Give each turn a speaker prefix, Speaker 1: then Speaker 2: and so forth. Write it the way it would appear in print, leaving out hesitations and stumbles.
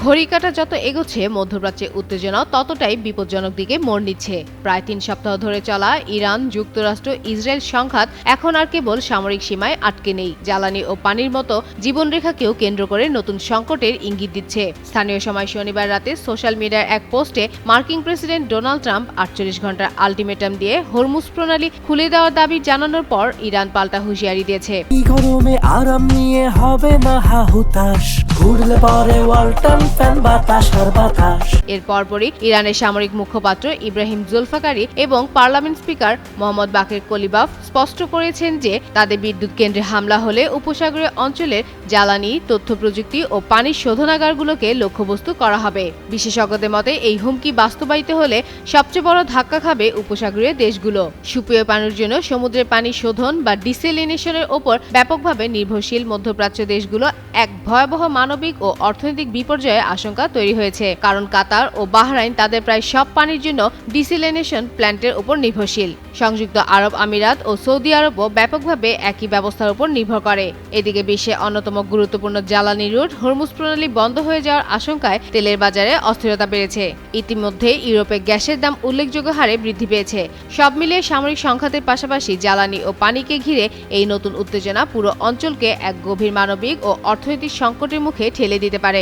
Speaker 1: ঘড়িকাঁটা যত এগোচ্ছে মধ্যপ্রাচ্যে উত্তেজনা ততটাই বিপজ্জনক দিকে মোড় নিচ্ছে। প্রায় ৩ সপ্তাহ ধরে চলা ইরান, যুক্তরাষ্ট্র, ইসরায়েল সংঘাত এখন আর কেবল সামরিক সীমায় আটকে নেই, জ্বালানি ও পানির মতো জীবনরেখাকেও কেন্দ্র করে নতুন সংকটের ইঙ্গিত দিচ্ছে। স্থানীয় সময় শনিবার রাতে সোশ্যাল মিডিয়ার এক পোস্টে মার্কিন প্রেসিডেন্ট ডোনাল্ড ট্রাম্প ৪৮ ঘন্টার আলটিমেটাম দিয়ে হরমুজ প্রণালী খুলে দেওয়ার দাবি জানানোর পর ইরান পাল্টা হুঁশিয়ারি দিয়েছে।
Speaker 2: গরমে আরাম নিয়ে হবে না হাহুতাশ, ঘুরলে পরে ওয়ালটন ফ্যান বাতাস আর বাতাস।
Speaker 1: এর পরপরই ইরানের সামরিক মুখপাত্র ইব্রাহিম জুলফাকারি এবং পার্লামেন্ট স্পিকার মোহাম্মদ বাকের কলিবাফ স্পষ্ট করেছেন যে তাদের বিদ্যুৎ কেন্দ্রে হামলা হলে উপসাগরীয় অঞ্চলের জ্বালানি, তথ্য প্রযুক্তি ও পানির শোধনাগারগুলোকে লক্ষ্যবস্তু করা হবে। বিশেষজ্ঞদের মতে এই হুমকি বাস্তবায়িত হলে সবচেয়ে বড় ধাক্কা খাবে উপসাগরীয় দেশগুলো। সুপেয় পানির জন্য সমুদ্রের পানি শোধন বা ডিসেলিনেশনের ওপর ব্যাপকভাবে নির্ভরশীল মধ্যপ্রাচ্য দেশগুলো এক ভয়াবহ মানবিক ও অর্থনৈতিক বিপর্যয়ের আশঙ্কা তৈরি হয়েছে, কারণ কাতার ও বাহরাইন তাদের প্রায় সব পানির জন্য ডিসেলিনেশন প্ল্যান্টের উপর নির্ভরশীল। সংযুক্ত আরব আমিরাত ও সৌদি আরবও ব্যাপকভাবে একই ব্যবস্থার উপর নির্ভর করে। এদিকে বিশ্বে অন্যতম গুরুত্বপূর্ণ জ্বালানি রুট হরমুজ প্রণালী বন্ধ হয়ে যাওয়ার আশঙ্কায় তেলের বাজারে অস্থিরতা বেড়েছে। ইতিমধ্যে ইউরোপে গ্যাসের দাম উল্লেখযোগ্য হারে বৃদ্ধি পেয়েছে। সব মিলিয়ে সামরিক সংঘাতের পাশাপাশি জ্বালানি ও পানিকে ঘিরে এই নতুন উত্তেজনা পুরো অঞ্চলকে এক গভীর মানবিক ও অর্থনৈতিক সংকটের মুখে ঠেলে দিতে পারে।